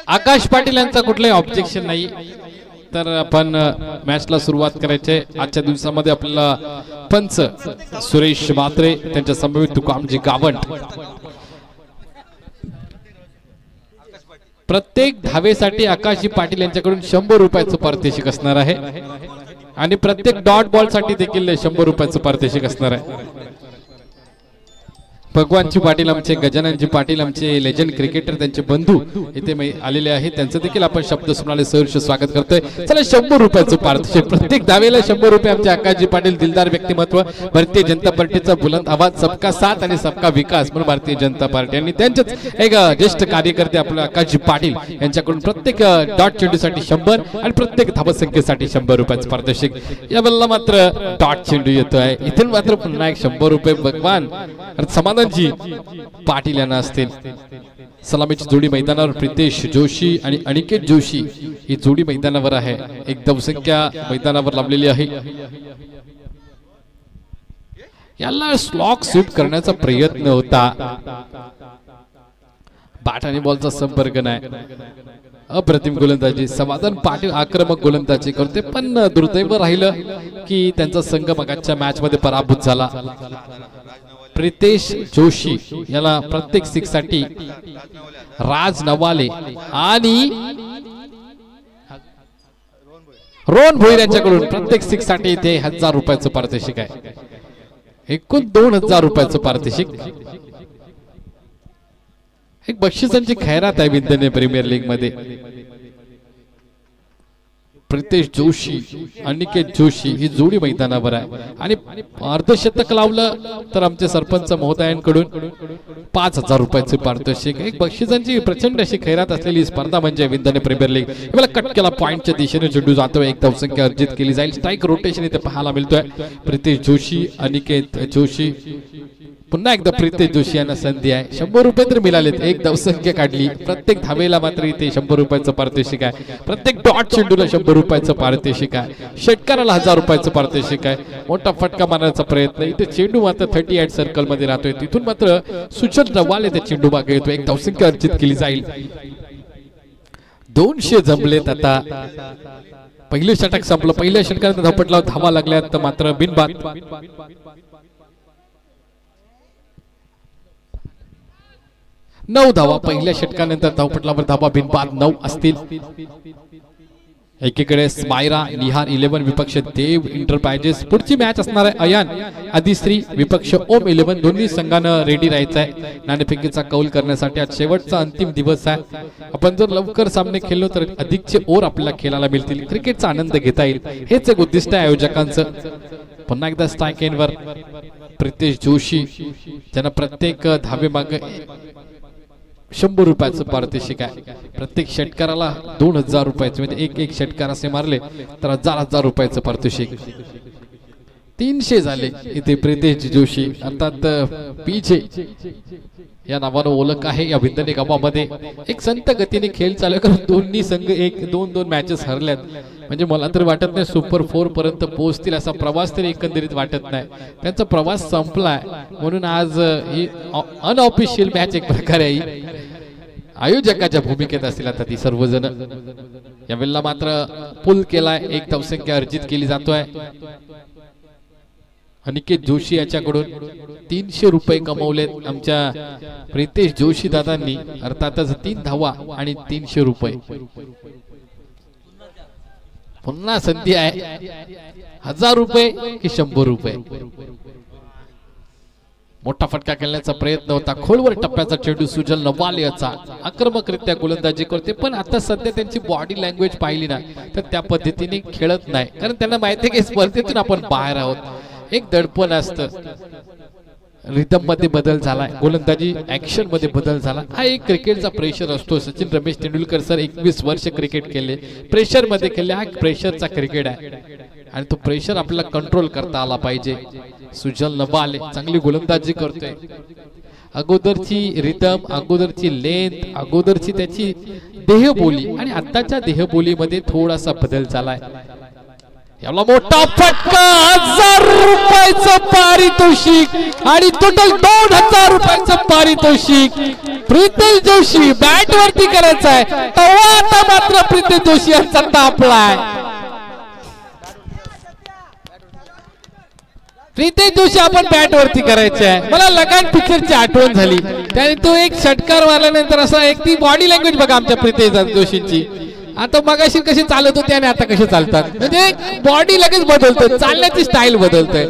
आकाश पाटील यांचा कुठलाही ऑब्जेक्शन नाही, तर आपण मॅचला सुरुवात करायचे। आजच्या दिवसामध्ये आपल्याला पंच सुरेश म्हात्रे त्यांच्या समवेत तुकामजी गावंट, प्रत्येक धावेसाठी आकाशजी पाटील यांच्याकडून 100 रुपयाचं पारितोषिक असणार आहे आणि प्रत्येक डॉट बॉल साठी देखील 100 रुपयाचं पारितोषिक असणार आहे। भगवानजी पाटील आमचे, गजाननजी पाटील आमचे लेजंड क्रिकेटर, त्यांचे बंधू इथे आलेले आहेत, त्यांचं देखील आपण शब्द सुनाले सहर्ष स्वागत करतोय। चला 100 रुपयाचं पारितोषिक, प्रत्येक धावेला 100 रुपये आमचे आकाशजी पाटील, दिलदार व्यक्तिमत्व, भारतीय जनता पार्टीचा बुलंद आवाज, सबका साथ आणि सबका विकास म्हणून भारतीय जनता पार्टी आणि त्यांचेच एक ज्येष्ठ कार्यकर्ते आपले आकाशजी पाटील यांच्याकडून प्रत्येक डॉट चेंडूसाठी 100 आणि प्रत्येक धावसंख्येसाठी 100 रुपयाचं पारितोषिक। यावेळेला मात्र डॉट चेंडू येतोय, इथून मात्र पुन्हा एक 100 रुपये भगवान समाधान जी पाटील यांना असतील। सलामीची जोडी मैदानावर प्रितेश जोशी आणि अनिकेत जोशी ही जोडी मैदानावर आहे, एक धावसंख्या मैदानावर लावलेली आहे। याला स्लॉक स्वीप करण्याचा प्रयत्न होता, बॅट आणि बॉलचा संपर्क नाही, अप्रतिम गोलंदाजी, समाधान पाटील आक्रमक गोलंदाजी करते, पण दुर्दैव राहिलं की त्यांचा संघ मगाच्या मॅच मध्ये पराभूत झाला। प्रितेश जोशी याला प्रत्येक सिक्स साठी राज नवाले आणि रोहन भोईर यांच्याकडून प्रत्येक सिक्स साठी इथे 1000 रुपयाचं पारितोषिक आहे, एकूण 2000 रुपयाचं पारितोषिक। एक बक्षिसांची खैरात आहे विद्याने प्रीमियर लीग मध्ये। प्रितेश जोशी, अनिकेत जोशी ही जोडी मैदानावर आहे आणि अर्धशतक लावलं तर आमचे सरपंच महोदयांकडून 5000 रुपयाचे पारितोषिक। एक बक्षिसांची प्रचंड अशी खैरात असलेली स्पर्धा म्हणजे विद्याने प्रीमियर लीग। याला कट केला, पॉइंटच्या दिशेने चेंडू जातोय, एक धावसंख्या अर्जित केली जाईल, स्ट्राइक रोटेशन इथे पाहायला मिळतोय। प्रितेश जोशी, अनिकेत जोशी, पुन्हा एकदा प्रितेश जोशी यांना संधी आहे, 100 रुपये तर मिळालेत, एक धावसंख्या काढली, प्रत्येक धावेला मात्र इथे 100 रुपयाचं पारितोषिक आहे, प्रत्येक डॉट चेंडूला 100 रुपयाचं पारितोषिक आहे, षटकाराला 1000 रुपयाचं पारितोषिक आहे। मोठा फटका मारण्याचा प्रयत्न, इथे चेंडू मात्र 38 सर्कल मध्ये राहतोय, तिथून मात्र सुचन रवाले ते चेंडू मागे येतो, एक धावसंख्या अर्जित केली जाईल। 200 जमलेत आता, पहिले षटक संपलं, पहिल्या षटकात धावपटला, धावा लागल्यात मात्र बिनबाद। 9 धावा पहिल्या षटकानंतर धावपटलावर, धावा बिनबाद 9 असतील। एकीकडे स्मायरा निहार 11 विपक्ष देव इंटरप्राइजेस, पुढची मॅच असणार आहे अयान आदिश्री विपक्ष ओम 11, दोन्ही संघानं रेडी राहायचं आहे नाणेफेकीचा कौल करण्यासाठी। आज शेवटचा अंतिम दिवस आहे, आपण जर लवकर सामने खेळलो तर अधिकचे ओव्हर आपल्याला खेळायला मिळतील, क्रिकेटचा आनंद घेता येईल, हेच एक उद्दिष्ट आहे आयोजकांचं। पुन्हा एकदा स्ट्राइक एंडवर प्रितेश जोशी, ज्यांना प्रत्येक धावे मागे 100 रुपयाचं पारितोषिक आहे, प्रत्येक षटकाराला 2000 रुपयाचे, म्हणजे एक षटकार असे मारले तर 1000 रुपयाचं पारितोषिक। 300 झाले इथे प्रितेश जोशी, अर्थात पीजे या नावानं ओळख आहे या विद्याने गावामध्ये। एक संत गतीने खेळ चालू करून दोन्ही संघ 1-2 मॅचेस हरल्यात, म्हणजे मला तर वाटत नाही सुपर 4 पर्यंत पोहोचतील असा प्रवास तरी एकंदरीत वाटत नाही, त्यांचा प्रवास संपलाय। म्हणून आज ही अनऑफिशियल मॅच एक प्रकारे आयोजकाच्या भूमिकेत असतील आता ती सर्वजण। यावेळेला मात्र पुल केलाय, एक धावसंख्या अर्जित केली जातोय। अनिकेत जोशी याच्याकडून 300 रुपये कमवलेत आमच्या प्रितेश जोशी दादांनी, अर्थातच 3 धावा आणि 300 रुपये। पुन्हा संधी आहे, 1000 रुपये की 100 रुपये। मोठा फटका खेळण्याचा प्रयत्न होता, खोलवर टप्प्याचा चेंडू सुजल नवालेचा आक्रमकरित्या गोलंदाजी करते, पण आता सध्या त्यांची बॉडी लँग्वेज पाहिली ना तर त्या पद्धतीने खेळत नाही, कारण त्यांना माहिती आहे की स्पर्धेतून आपण बाहेर आहोत, एक दडपण असतं, रिदम मध्ये बदल झालाय, गोलंदाजी ऍक्शन मध्ये बदल झाला, हा एक क्रिकेटचा प्रेशर असतो। सचिन रमेश तेंडुलकर सर 21 वर्ष क्रिकेट केले, प्रेशर मध्ये केले, हा प्रेशरचा क्रिकेट आहे आणि तो प्रेशर आपल्याला कंट्रोल करता आला पाहिजे। सुजल नवाले चांगली गोलंदाजी करतोय, अगोदरची रिदम, अगोदरची लेंथ, अगोदरची त्याची देहबोली आणि आताच्या देहबोलीमध्ये थोडासा बदल झालाय। याला मोठा फटका 1000 रुपयाचं पारितोषिक आणि टोटल 2000 रुपयाचं पारितोषिक प्रीतेश जोशी बॅट वरती करायचं आहे तेव्हा आता मात्र प्रीतेश जोशी यांचा तापलाय. प्रीतेश जोशी आपण बॅट वरती करायचे आहे. मला लगान पिक्चरची आठवण झाली त्याने तो एक षटकार मारल्यानंतर असा एक ती बॉडी लँग्वेज बघा आमच्या प्रीतेश जोशींची. आता मगाशी कशी चालत होते आणि आता कसे चालतात म्हणजे बॉडी लगेच बदलतोय चालण्याची स्टाईल बदलतोय.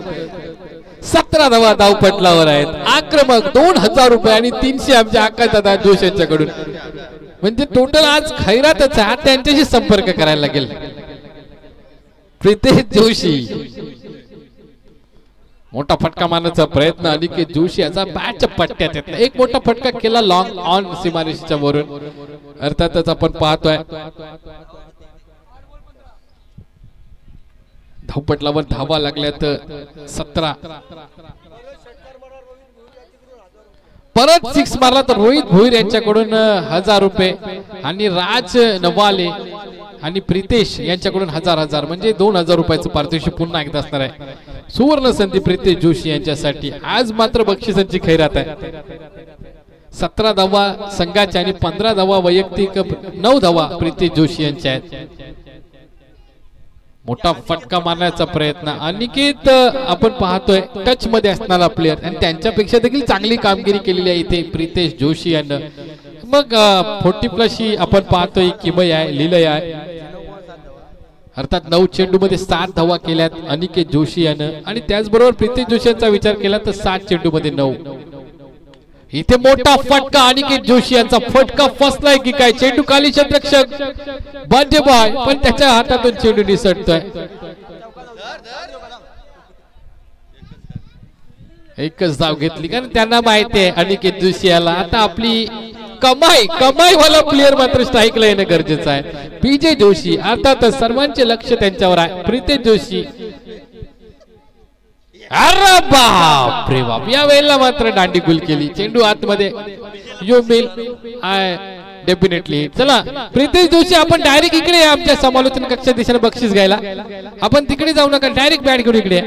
17 धावा धावपटलावर आहेत. आक्रमक 2000 रुपये आणि 300 आमच्या आकाशदादा जोशी यांच्याकडून म्हणजे टोटल आज खैरातच आहे. त्यांच्याशी संपर्क करायला लागेल. प्रीतेश जोशी मोठा फटका मारण्याचा प्रयत्न अनिकेत जोशी याचा बॅटच्या पट्ट्यात येत एक मोठा फटका केला लॉंग ऑन सीमारेषेच्या वरून. अर्थातच आपण पाहतोय धावपटलावर धावा लागल्यात 17. परत 6 मारला तर रोहित भोईर यांच्याकडून 1000 रुपये आणि राज नवाले आणि प्रीतेश यांच्याकडून 1000 म्हणजे 2000 रुपयाचं पारितोषिक पुन्हा एकदा असणार आहे. सुवर्ण संधी प्रीतेश जोशी यांच्यासाठी. आज मात्र बक्षिसांची खैरात आहे. 17 धावा संघाच्या आणि 15 धावा वैयक्तिक 9 धावा प्रीतेश जोशी यांच्या आहेत. मोठा फटका मारण्याचा प्रयत्न अनिकेत आपण पाहतोय टच मध्ये असणारा प्लेयर आणि त्यांच्यापेक्षा देखील चांगली कामगिरी केलेली आहे इथे प्रीतेश जोशी यांना. मग 40+ ही आपण पाहतोय किमय आहे लिलय आहे. अर्थात 9 चेंडू मध्ये 7 धावा केल्यात अनिकेत जोशी यानं आणि त्याचबरोबर प्रीतेश जोशी यांचा विचार केला तर 7 चेंडू मध्ये 9. इथे मोठा फटका अनिकेत जोशी यांचा फटका फसलाय की काय. चेंडू खाली क्षेत्ररक्षक बंजे बॉय पण त्याच्या हातातून चेंडू निसटतोय. एकच धाव घेतली कारण त्यांना माहिती आहे अनिकेत जोशी याला आता आपली कमाई वाला प्लेयर मात्र स्ट्राईकला येणं गरजेचं आहे. पीजे जोशी अर्थातच सर्वांचे लक्ष त्यांच्यावर आहे. प्रीतेश जोशी अरे बाप रे बाप या वेळेला मात्र दांडी गुल केली. चेंडू आतमध्ये यू मिल डेफिनेटली. चला प्रीतेश जोशी आपण डायरेक्ट इकडे आमच्या समालोचन कक्षा दिशेने बक्षीस घ्यायला. आपण तिकडे जाऊ नका डायरेक्ट बॅट घेऊन इकडे.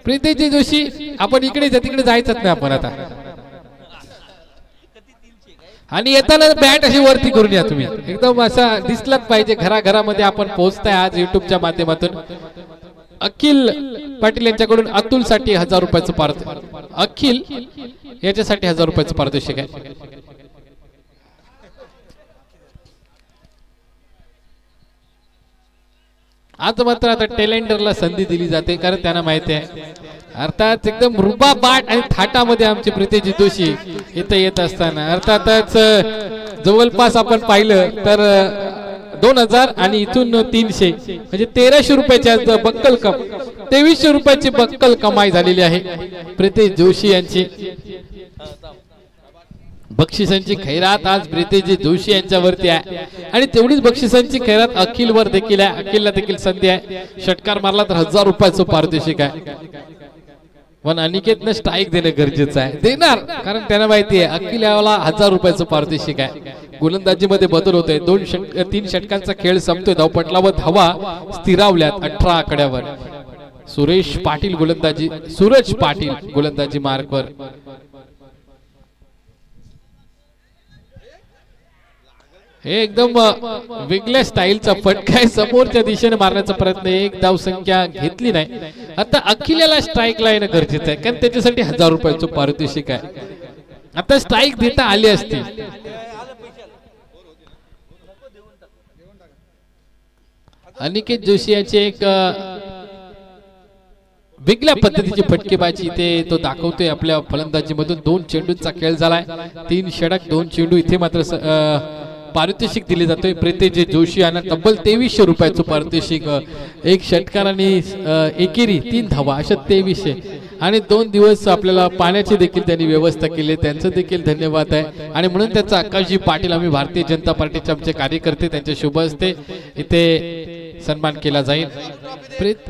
प्रीतेश जोशी आपण इकडे तिकडे जायचंच नाही आपण आता. आणि येताना बॅट अशी वरती करून या तुम्ही एकदम असा दिसलाच पाहिजे. घराघरामध्ये आपण पोहोचताय आज युट्यूबच्या माध्यमातून. अखिल पाटील यांच्याकडून अतुल साठी 1000 रुपयाचं पारितोषिक. अखिल याच्यासाठी 1000 रुपयाचं पारितोषिक आहे. आज मात्र आता टेलेंडरला संधी दिली जाते कारण त्यांना माहिती आहे अर्थात एकदम रुबा बाट आणि थाटामध्ये आमचे प्रीतेश जोशी इथे येत असताना अर्थातच जवळपास आपण पाहिलं तर 2000 आणि इथून 300 म्हणजे 1300 रुपयाची बक्कल 2300 रुपयाची बक्कल कमाई झालेली आहे प्रीतेश जोशी यांची. बक्षिसांची खैरात आज प्रीतेश जोशी यांच्यावरती आहे आणि तेवढीच बक्षिसांची खैरात अखिल वर देखील आहे. अखिलला देखील संधी आहे. षटकार मारला तर 1000 रुपयाचं पारितोषिक आहे. पण अनिकेतनं स्ट्राईक देणं गरजेचं आहे. देणार कारण त्यांना माहिती आहे अखिल याला 1000 रुपयाचं पारितोषिक आहे. गोलंदाजीमध्ये बदल होतोय. 3 षटकांचा खेळ संपतोय. धावपटलावर धावा स्थिरावल्यात 18 आकड्यावर. सूरज पाटील गोलंदाजी मार्कवर. हे एकदम वेगळ्या स्टाईलचा फटका समोरच्या दिशेने मारण्याचा प्रयत्न. एक धाव संख्या घेतली नाही. आता अखिलला स्ट्राईकला येणं गरजेचं आहे कारण त्याच्यासाठी 1000 रुपयाचं पारितोषिक आहे. आता स्ट्राईक देता आली असती. अनिकेत जोशी यांची एक वेगळ्या पद्धतीची फटकेबाजी इथे तो दाखवतोय आपल्या फलंदाजीमधून. 2 चेंडूंचा खेळ झालाय. 3 षटक 2 चेंडू. इथे मात्र पारितोषिक दिले जातोय. प्रीतेश जोशी यांना तब्बल 2300 रुपयाचं पारितोषिक. 1 षटकार आणि एकेरी 3 धावा अशा 2300 आणि 2 दिवस आपल्याला पाण्याची देखील त्यांनी व्यवस्था केली. त्यांचं देखील धन्यवाद आहे. आणि म्हणून त्याचा आकाशजी पाटील आम्ही भारतीय जनता पार्टीचे आमचे कार्यकर्ते त्यांच्या शुभ हस्ते इथे सन्मान केला जाईल.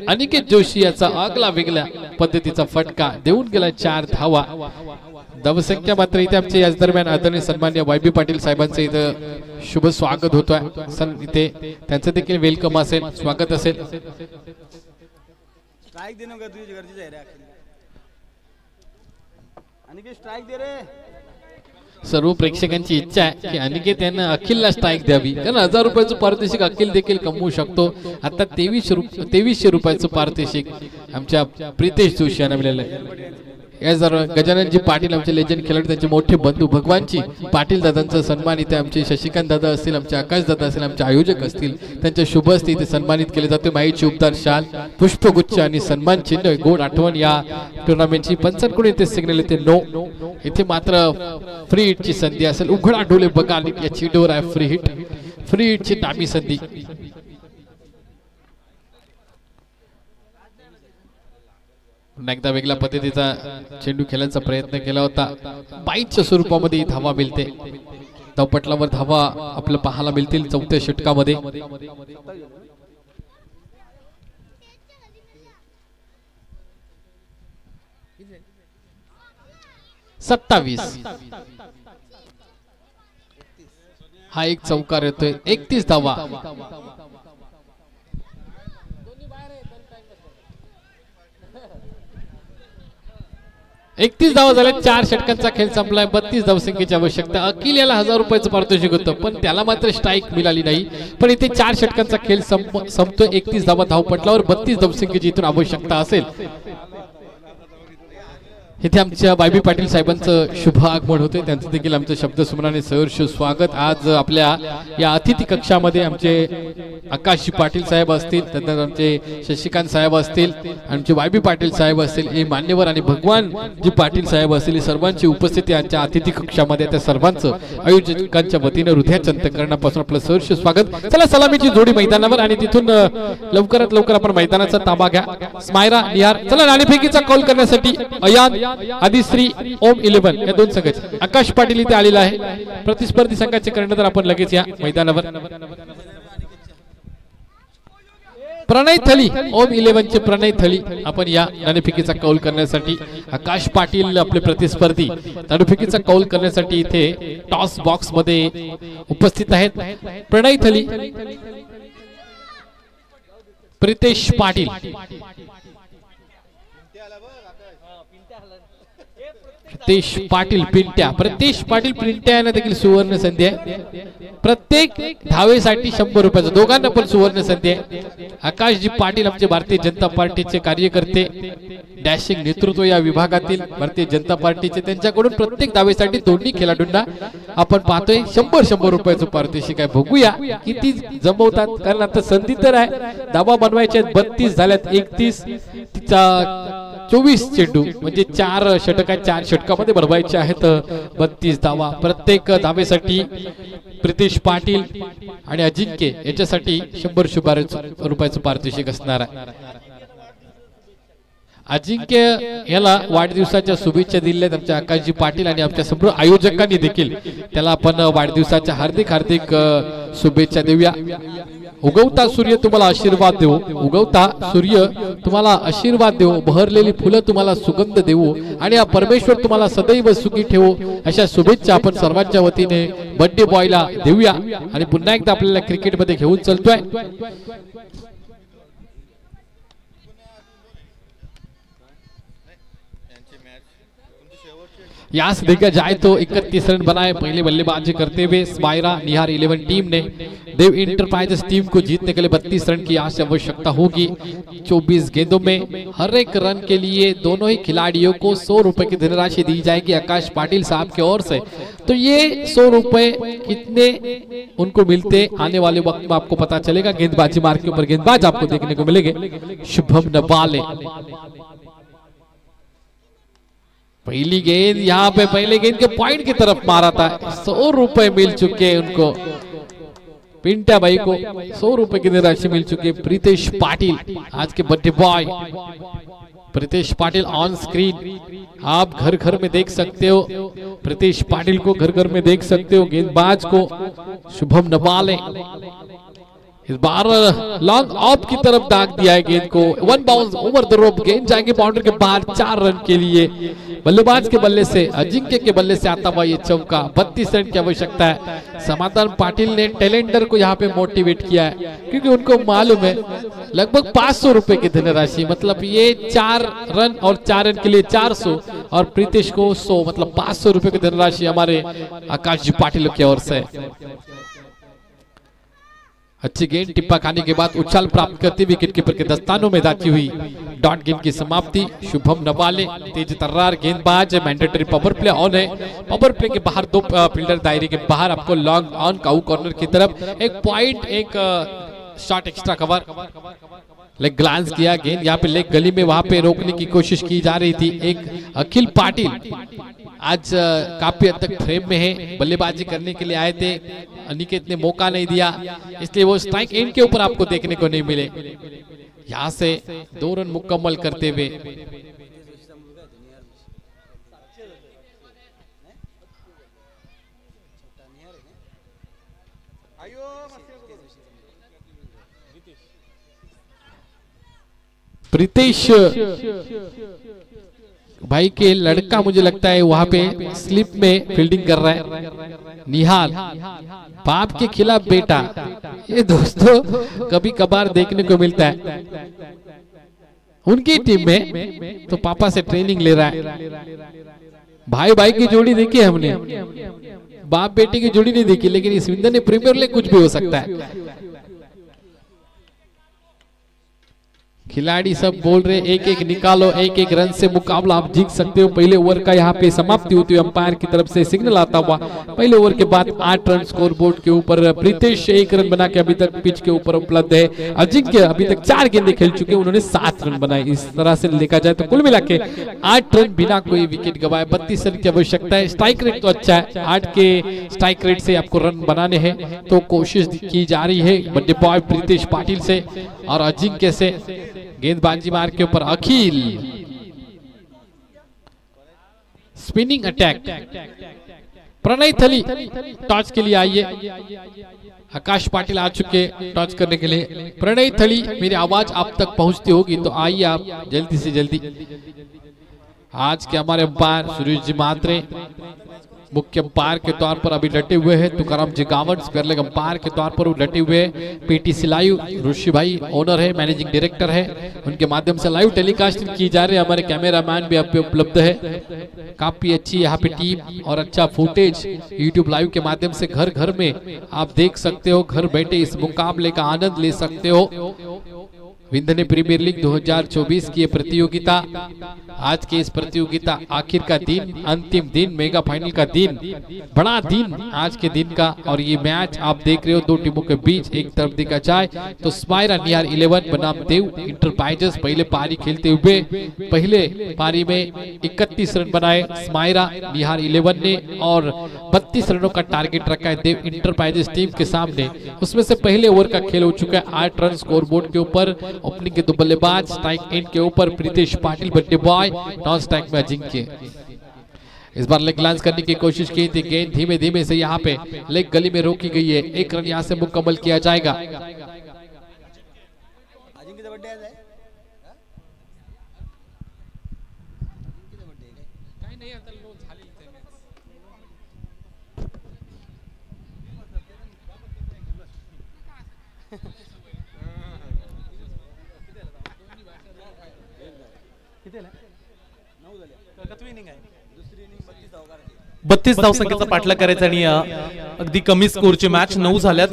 अनिकेत जोशी याचा आगला वेगळ्या पद्धतीचा फटका देऊन गेला 4 धावा. धावसंख्या मात्र इथे आमचे याच दरम्यान आदरणीय सन्मान्य वाय.बी. पाटील साहेबांचं इथं शुभ स्वागत होतोय. इथे त्यांचं देखील वेलकम असेल, स्वागत असेल. स्ट्राइक देणं का तुझी गरजेचं आहे रे अनिकेत स्ट्राइक दे रे सर्व प्रेक्षकांची इच्छा आहे की अनिकेत यांना अखिलला स्ट्राइक द्यावी कारण 1000 रुपयाचं पारितोषिक अखिल देखील कमवू शकतो आता 2300 रुपयाचं पारितोषिक आमच्या प्रितेश जोशी यांना मिळालं आहे या जर गजाननजी पाटील आमचे लेजंड खेळाडू त्यांचे मोठे बंधू भगवानजी पाटील दादांचा सन्मान इथे आमचे शशिकांत दादा असतील आमचे आकाश दादा असतील आमचे आयोजक असतील त्यांच्या शुभ हस्ते इथे सन्मानित केले जाते माईची उपदार शाल पुष्पगुच्छ आणि सन्मान चिन्ह गोड आठवण या टुर्नामेंटची पंचांकडून इथे सिग्नल येते नो इथे मात्र फ्री हिटची संधी असेल उघडा डोले बघा याची डोर आहे फ्री हिटची नामी संधी एकदा वेगळ्या पद्धतीचा चेंडू खेळण्याचा प्रयत्न केला होता बाईटच्या स्वरूपामध्ये धावा मिळते धावपटलावर धावा आपल्याला पाहायला मिळतील चौथ्या षटकामध्ये 27 हा एक चौकार येतोय 31 धावा 31 धावा झाल्या 4 षटकांचा खेळ संपलाय 32 धावसंख्येची आवश्यकता अखिल याला 1000 रुपयाचं पारितोषिक होतं पण त्याला मात्र स्ट्राइक मिळाली नाही पण इथे 4 षटकांचा खेळ संपतो 31 धावा धावपटलावर 32 धावसंख्येची इथून आवश्यकता असेल इथे आमच्या वायबी पाटील साहेबांचं शुभ आगमन होते त्यांचं देखील आमचं शब्द सुमनाने सहर्ष स्वागत आज आपल्या या अतिथी कक्षामध्ये आमचे आकाशजी पाटील साहेब असतील त्यानंतर आमचे शशिकांत साहेब असतील आमचे वायबी पाटील साहेब असतील हे मान्यवर आणि भगवान जी पाटील साहेब असतील सर्वांची उपस्थिती आमच्या अतिथी कक्षामध्ये त्या सर्वांचं आयोजकांच्या वतीने हृदयाच्या अंतःकरणापासून आपलं सहर्ष स्वागत चला सलामीची जोडी मैदानावर आणि तिथून लवकरात लवकर आपण मैदानाचा ताबा घ्या स्मायरा निहार चला नाणेफेकीचा कॉल करण्यासाठी अयान आदिश्री ओम 11 या दोन संघाचे आकाश पाटील इथे आलेला आहे प्रतिस्पर्धी संघाचे कर्णधार आपण लगेच या मैदानावर प्रणय थली ओम 11 चे प्रणय थली आपण या नाणेफेकीचा कौल करण्यासाठी आकाश पाटील आपले प्रतिस्पर्धी नाणेफेकीचा कौल करण्यासाठी इथे टॉस बॉक्स मध्ये उपस्थित आहेत प्रणय थली प्रितेश पाटील प्रितेश पाटील पिंट्या यांना देखील सुवर्ण संधी आहे प्रत्येक धावेसाठी 100 रुपयाचा दोघांना पण सुवर्ण संधी आहे आकाशजी पाटील आमचे भारतीय जनता पार्टीचे कार्यकर्ते डॅशिंग नेतृत्व या विभागातील भारतीय जनता पार्टीचे त्यांच्याकडून प्रत्येक धावेसाठी दोन्ही खेळाडूंना आपण पाहतोय 100 रुपयाचं पारितोषिक आहे बघूया किती जमवतात कारण आता संधी तर आहे धावा बनवायच्या 32 झाल्यात 31 तिचा 24 चेंडू म्हणजे 4 षटक 4 षटकामध्ये बनवायचे आहेत 32 धावा प्रत्येक धावेसाठी प्रितेश पाटील आणि अजिंक्य याच्यासाठी 100 रुपयाचं पारितोषिक असणार आहे अजिंक्य याला वाढदिवसाच्या शुभेच्छा दिल्या आमच्या आकाशजी पाटील आणि आमच्या संपूर्ण आयोजकांनी देखील त्याला आपण वाढदिवसाच्या हार्दिक शुभेच्छा देऊया उगवता सूर्य तुम्हाला आशीर्वाद देऊ उगवता सूर्य तुम्हाला आशीर्वाद देऊ बहरलेली फुलं तुम्हाला सुगंध देऊ आणि हा परमेश्वर तुम्हाला सदैव सुखी ठेवू अशा शुभेच्छा आपण सर्वांच्या वतीने बर्थडे बॉयला देऊया आणि पुन्हा एकदा आपल्याला क्रिकेटमध्ये घेऊन चलतोय यास देखा जाए तो 31 रन बनाए पहले बल्लेबाजी करते हुए स्मायरा निहार 11 टीम ने देव इंटरप्राइजेस टीम को जीतने के लिए 32 रन की आज आवश्यकता होगी 24 गेंदों में हर एक रन के लिए दोनों ही खिलाड़ियों को 100 रुपए की धनराशि दी जाएगी आकाश पाटिल साहब की ओर से तो ये 100 रुपए कितने उनको मिलते आने वाले वक्त में आपको पता चलेगा गेंदबाजी मार्ग के ऊपर गेंदबाज आपको देखने को मिलेंगे शुभम नवाले पहली गेंद यहाँ पे पहले गेंद के पॉइंट की तरफ मारा था 100 रुपए मिल चुके हैं उनको पिंटा भाई को 100 रुपए की राशि मिल चुकी है प्रितेश पाटिल आज के birthday boy Pritesh Patil on screen आप घर घर में देख सकते हो प्रितेश पाटिल को घर घर में देख सकते हो गेंदबाज को शुभम नवाले इस बार लॉन्ग ऑफ की तरफ दाग दिया है गेंद को, one bounce over the rope, गेंद जाएगी बाउंड्री के बाहर 4 रन के लिए। बल्लेबाज के बल्ले से, अजिंक्य के बल्ले से आता हुआ ये चौका, 32 रन की आवश्यकता है। समाधान पाटिल ने टैलेंडर को यहाँ पे मोटिवेट किया है क्योंकि उनको मालूम है लगभग 500 रुपए की धनराशि, मतलब ये 4 रन और 4 रन के लिए 400 और प्रीतेश को 100, मतलब 500 रुपए की धनराशि हमारे आकाश जी पाटिल की ओर से। अच्छी गेंद टिप्पा खाने के बाद उछाल प्राप्त करती विकेट कीपर के दस्तानों में जाती हुई डॉट गेंद की समाप्ति। शुभम नवाले तेज तर्रार गेंदबाज, मैंडेटरी पावर प्ले ऑन है। पावर प्ले के बाहर 2 फील्डर दायरे के बाहर, आपको लॉन्ग ऑन काउ कॉर्नर की तरफ एक पॉइंट, एक shot extra cover, leg glance किया गेंद यहाँ पे लेग गली में, वहां पे रोकने की कोशिश की जा रही थी। एक अखिल पाटिल आज काफी हद तक फ्रेम में है, बल्लेबाजी करने के लिए आए थे, अनिकेत ने मौका नहीं दिया, इसलिए वो स्ट्राइक एंड के ऊपर आपको देखने को नहीं मिले। यहाँ से 2 रन मुकम्मल करते हुए प्रीतेश भाई के लड़का मुझे लगता है वहां पे स्लिप में फील्डिंग कर रहा है। निहाल बाप के खिलाफ बेटा, ये दोस्तों कभी कभार देखने को मिलता है। उनकी टीम में तो पापा से ट्रेनिंग ले रहा है। भाई भाई की जोड़ी देखी हमने, बाप बेटे की जोड़ी नहीं देखी, लेकिन इस विंदर ने प्रीमियर लीग कुछ भी हो सकता है। खिलाड़ी सब बोल रहे एक एक निकालो, एक एक रन से मुकाबला आप जीत सकते हो। पहले ओवर का यहाँ पे समाप्ति होती हुई अंपायर की तरफ से सिग्नल आता हुआ। पहले ओवर के बाद 8 रन स्कोर बोर्ड के ऊपर। प्रीतेश 1 रन बना के अभी तक पिच के ऊपर उपलब्ध है। अजिंक्य अभी तक 4 गेंदें खेल चुके, उन्होंने 7 रन बनाए। इस तरह से देखा जाए तो कुल मिला के 8 रन बिना कोई विकेट गवाए, 32 रन की आवश्यकता है। स्ट्राइक रेट तो अच्छा है, 8 के स्ट्राइक रेट से आपको रन बनाने हैं तो कोशिश की जा रही है बड्डे बॉय प्रीतेश पाटिल से और अजिंक्य से। गेंदबाजी मार के ऊपर अखिल, स्पिनिंग अटैक। प्रणय थली टॉस के लिए आइए, आकाश पाटिल आ चुके टॉस करने के लिए। प्रणय थली, मेरी आवाज आप तक पहुंचती होगी तो आइए आप जल्दी से जल्दी। आज के हमारे अंपायर सुरेश जी मात्रे मुख्य अंपायर के तौर पर अभी डटे हुए हैं। तुकाराम जी गावंस कर लेगा अंपायर के तौर पर डटे हुए हैं। पीटीसी लाइव ऋषि भाई ओनर है, मैनेजिंग डायरेक्टर है, उनके माध्यम से लाइव टेलीकास्टिंग की जा रही है। हमारे कैमरामैन भी अब उपलब्ध है। काफी अच्छी यहाँ पे टीम और अच्छा फुटेज यूट्यूब लाइव के माध्यम से घर घर में आप देख सकते हो। घर बैठे इस मुकाबले का आनंद ले सकते हो। विंध्य प्रीमियर लीग 2024 की प्रतियोगिता, आज की इस प्रतियोगिता आखिर का दिन, अंतिम दिन, मेगा फाइनल का दिन, बड़ा दिन आज के दिन का। और ये मैच आप देख रहे हो 2 टीमों के बीच। एक तरफ देखा जाए तो स्माइरा निहार 11 बनाम देव इंटरप्राइजेस पहले पारी खेलते हुए पहले पारी में 31 रन बनाए स्माइरा निहार 11 ने और 32 रनों का टारगेट रखा है देव इंटरप्राइजेस टीम के सामने। उसमें से पहले ओवर का खेल हो चुका है, 8 रन स्कोर बोर्ड के ऊपर। ओपनिंग के 2 बल्लेबाज, स्ट्राइक एंड के ऊपर Pritesh Patil birthday boy, non strike में अजिंक्य। इस बार लेग ग्लांस करने की कोशिश की थी, गेंद धीमे धीमे से यहाँ पे लेग गली में रोकी गई है। 1 रन यहाँ से मुकम्मल किया जाएगा। बत्तीस धावसंख्येचा पाठलाग करायचा आणि अगदी कमी स्कोरची मॅच 9 झाल्यात।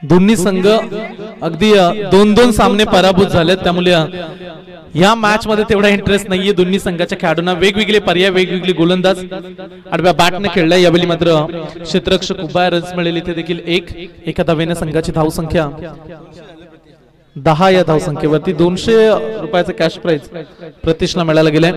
दोन्ही संघ अगदी 2-2 सामने पराभूत झालेत, त्यामुळे या मॅच मध्ये तेवढा इंटरेस्ट नाहीये। दोन्ही संघाच्या खेळाडूंना वेगवेगळे पर्याय, वेगवेगळे गोलंदाज आडव्या बॅटने खेळलाय। यावेळी मात्र क्षेत्ररक्षक उभा रन्स मिळाले, ते देखील एका धावेने संघाची धावसंख्या 10 या धावसंख्येवरती 200 रुपयाचं कॅश प्राइज प्रतीशला मिळायला गेलंय।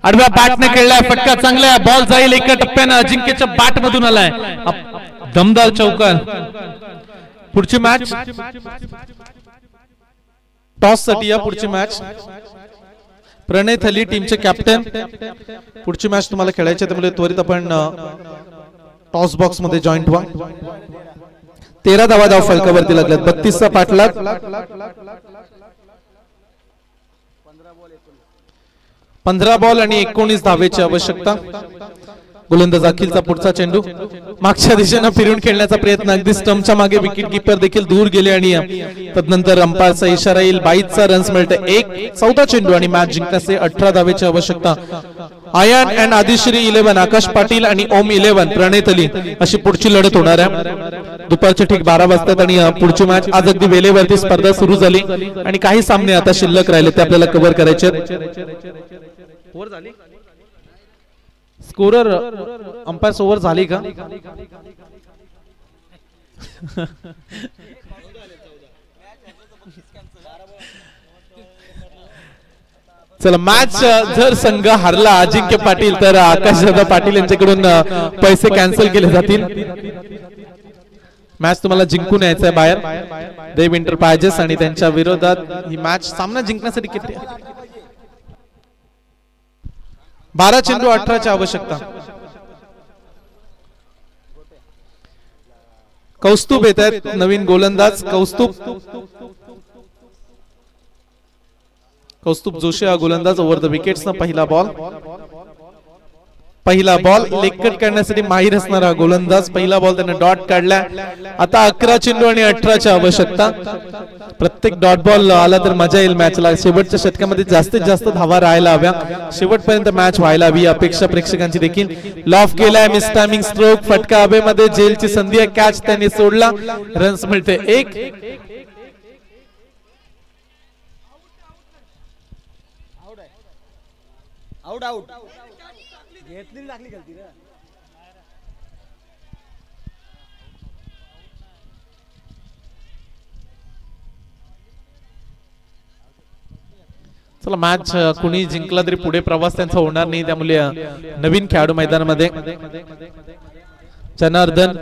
आडव्या बॅटने खेळलाय, फटका चांगला आहे, बॉल जाईल एका टप्प्याने अजिंक्यच्या बॅट मधून आलाय, दमदार चौकार। पुढची मॅच टॉस साठी या पुढची मॅच प्रणय थली टीमचे कॅप्टन. पुढची मॅच तुम्हाला खेळायची त्यामुळे त्वरित आपण टॉस बॉक्स मध्ये जॉईंट व्हा. 13 धावा फलकावरती लागल्यात. 32चा पाठलाग. 15 बॉल आणि 19 धावेची आवश्यकता. गोलंदाज अखिलचा पुढचा चेंडू मागच्या दिशेने फिरून खेळण्याचा प्रयत्न. अगदी स्टंपच्या मागे विकेट कीपर देखील दूर गेले आणि तदनंतर अंपायरचा इशारा येईल. 22चा रन्स मिळते. 14 चेंडू आणि मॅच जिंकण्याचे 18 धावेची आवश्यकता. आयन अँड आदिश्री 11 आकाश पाटील आणि ओम 11 प्रणय थली अशी पुढची लढत होणार आहे. दुपारचे ठीक 12 वाजतात आणि पुढची मॅच आज अगदी वेळेवरती स्पर्धा सुरू झाली आणि काही सामने आता शिल्लक राहिले ते आपल्याला कव्हर करायचे. स्कोरर अंपायर ओव्हर झाली का? चला मॅच जर संघ हरला अजिंक्य पाटील तर आकाशदादा पाटील यांच्याकडून पैसे कॅन्सल केले जातील. मॅच तुम्हाला जिंकून यायचं आहे बाहेर. देव एंटरप्राइजेस आणि त्यांच्या विरोधात ही मॅच सामना जिंकण्यासाठी किती 12 चेंडू 18ची आवश्यकता. कौस्तुभ येत आहेत नवीन गोलंदाज. कौस्तुभ जोशी हा गोलंदाज. ओव्हर द विकेट्स पहिला बॉल लेग कट करण्यासाठी माहीर असणारा गोलंदाज. पहिला बॉल त्याने डॉट काढला. आता 11 चेंडू आणि 18ची आवश्यकता. प्रत्येक डॉट बॉल आला तर मजा येईल मॅचला. शेवटच्या षटकामध्ये जास्तीत जास्त धावा राहायला हव्या. शेवटपर्यंत मॅच व्हायला हवी अपेक्षा प्रेक्षकांची देखील. लॉफ केलाय. Miss timing stroke. फटका हवेमध्ये. जेलची संधी आहे. कॅच त्यांनी सोडला. रन्स मिळते 1. आउट आउट घेतली टाकली गलती रे. चला मॅच कुणी जिंकला तरी पुढे प्रवास त्यांचा होणार नाही. त्यामुळे नवीन खेळाडू मैदानामध्ये जनार्दन.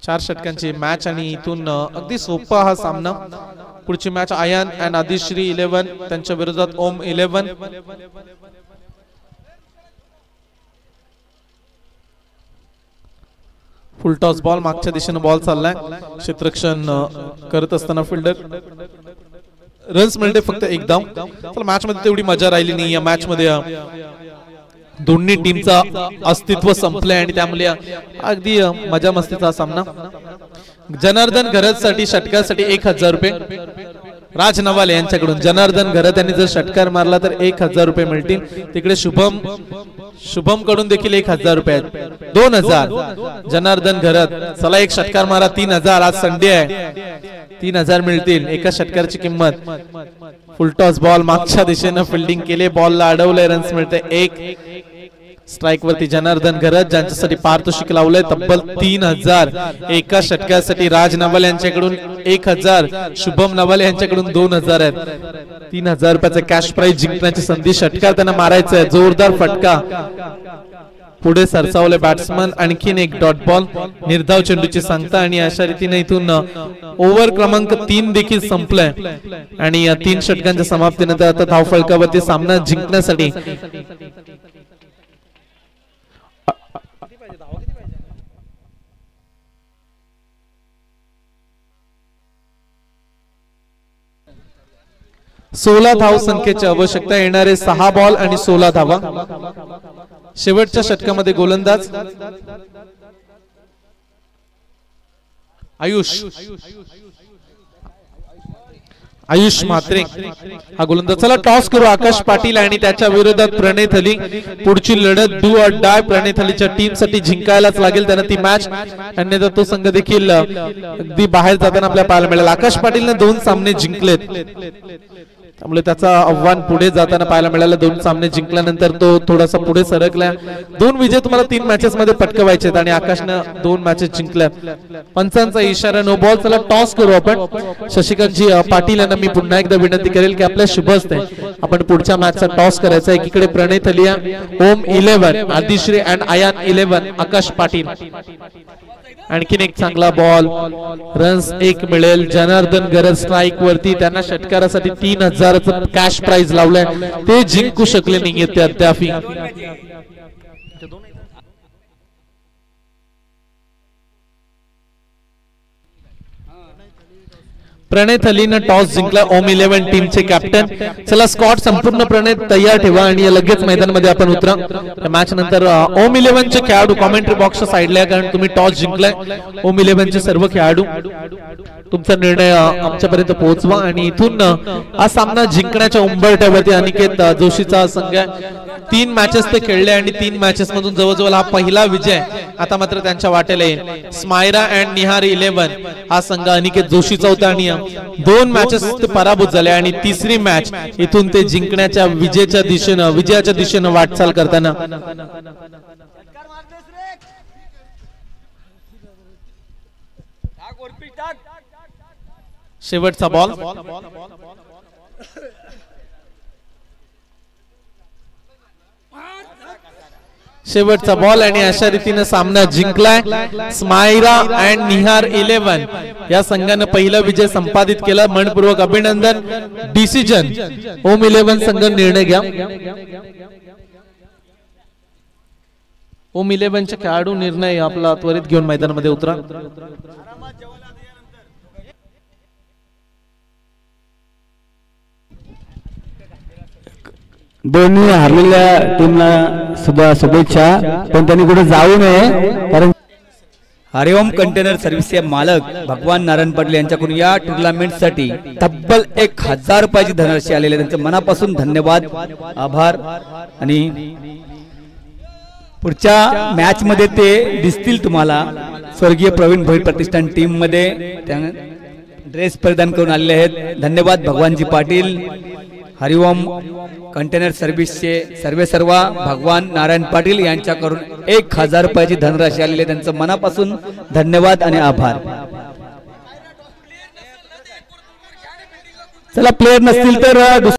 4 षटकांची मॅच आणि इथून अगदी सोपा हा सामना. पुढची मॅच आयन अँड आदिश्री 11 त्यांच्या विरोधात ओम 11. Full toss ball. मागच्या दिशेने बॉल चाललाय. क्षेत्ररक्षण करत असताना फिल्डर. रन्स मिळते फक्त 1 धाव. चला मॅच मध्ये तेवढी मजा राहिली नाही. या मॅच मध्ये दोन्ही टीमचा अस्तित्व संपलंय आणि त्यामुळे अगदी मजा मस्तीचा सामना. जनार्दन घरतसाठी षटकासाठी 1000 रुपये. राज नवाले यांच्याकडून जनार्दन घरत यांनी जर षटकार मारला तर 1000 रुपये मिळतील. तिकडे शुभम कडून देखील 1000 रुपये. 2000 जनार्दन घरत. चला एक षटकार मारा. 3000. आज संडे आहे. 3000 मिळतील. एका षटकाराची किंमत. Full toss ball. मागच्या दिशेने फिल्डिंग केले. बॉलला अडवलंय. रन्स मिळते 1. स्ट्राइक वरती जनार्दन घरत ज्यांच्यासाठी पारितोषिक लावलंय तब्बल 3000. एका षटकासाठी राज नवाल यांच्याकडून 1000. शुभम नवाल यांच्याकडून 2000 आहेत. 3000 रुपयाचा कॅश प्राइज जिंकण्याची संधी. षटकार त्यांना मारायचा आहे. जोरदार फटका. पुढे सरसावले बॅट्समन. आणखीन एक डॉट बॉल. निर्धाव चेंडूची सांगता आणि अशा रीतीने इथून ओव्हर क्रमांक 3 देखील संपलाय आणि या 3 षटकांच्या समाप्तीनंतर आता धावफलकावरती सामना जिंकण्यासाठी सोळा धाव संख्येची आवश्यकता. येणारे 6 बॉल आणि 16 धावा. शेवटच्या षटकामध्ये गोलंदाज आयुष म्हात्रे हा गोलंदाज. चला टॉस करू. आकाश पाटील आणि त्याच्या विरोधात प्रणय थली. पुढची लढत डू ऑर डाय. प्रणय थलीच्या टीम साठी जिंकायलाच लागेल त्यांना ती मॅच. अन्यथा तो संघ देखील अगदी बाहेर जाताना आपल्याला पाहायला मिळेल. आकाश पाटीलने 2 सामने जिंकलेत त्यामुळे त्याचा आव्हान पुढे जाताना पाहायला मिळालं. 2 सामने जिंकल्यानंतर तो थोडासा पुढे सरकला. 2 विजय तुम्हाला 3 मॅचेस मध्ये पटकवायचे आणि आकाशने 2 मॅचेस जिंकल्या. पंचांचा इशारा नो बॉल. चला टॉस करू आपण. शशिकांतजी पाटील यांना मी पुन्हा एकदा विनंती करेल की आपल्या शुभ हस्ते आपण पुढच्या मॅचचा टॉस करायचा. एकीकडे प्रणय थलिया ओम 11 आदिश्री अँड आयान 11 आकाश पाटील. आणखीन एक चांगला बॉल, रन्स 1 मिळेल. जनार्दन गरज स्ट्राईक वरती, त्यांना षटकारासाठी 3000चं कॅश प्राइज लावलंय, ते जिंकू शकले नाहीये ते अद्याप. प्रणय थलीनं टॉस जिंकला, ओम 11 टीमचे कॅप्टन. चला स्कॉट संपूर्ण प्रणय तयार ठेवा आणि लगेच मैदानामध्ये आपण उतरा. मॅच नंतर ओम 11चे खेळाडू कॉमेंट्री बॉक्सच्या साईडला, कारण तुम्ही टॉस जिंकलाय. ओम 11चे सर्व खेळाडू तुमचा निर्णय आमच्यापर्यंत पोहोचवा आणि इथून हा सामना जिंकण्याच्या उंबरठ्यावरती अनिकेत जोशीचा संघ. 3 मॅचेस ते खेळले आणि 3 मॅचेस मधून जवळजवळ हा पहिला विजय आता मात्र त्यांच्या वाटेला येईल. स्मायरा अँड निहार 11 हा संघ अनिकेत जोशीचा होता आणि 2 मॅचेस ते पराभूत झाले आणि तिसरी मॅच इथून ते जिंकण्याच्या विजयाच्या दिशेनं वाटचाल करताना. शेवटचा बॉल, शेवटचा बॉल आणि अशा रीतीने सामना जिंकलाय. स्मायरा अँड निहार 11 या संघाने पहिला विजय संपादित केला. मनपूर्वक अभिनंदन. डिसिजन ओम 11 संघ निर्णय घ्या. ओम 11चे खेळाडू निर्णय आपला त्वरित घेऊन मैदानामध्ये उतरा. दोन्ही हारलेल्या टीमला सुद्धा शुभेच्छा, पण त्यांनी कुठे जाऊ नये, कारण हरिओम कंटेनर सर्व्हिसचे मालक भगवान नारायण पाटील यांच्याकडून या टुर्नामेंटसाठी तब्बल 1000 रुपयाची धनराशी आलेली, त्यांचे मनापासून धन्यवाद, आभार. आणि पुढच्या मॅच मध्ये ते दिसतील तुम्हाला. स्वर्गीय प्रवीण भोईर प्रतिष्ठान टीम मध्ये ड्रेस परिधान करून आलेले आहेत. धन्यवाद भगवानजी पाटील. हरिओम कंटेनर सर्व्हिसचे सर्व भगवान नारायण पाटील यांच्याकडून 1000 रुपयाची धनराशी आलेली, त्यांचं मनापासून धन्यवाद आणि आभार. चला प्लेयर नसतील तर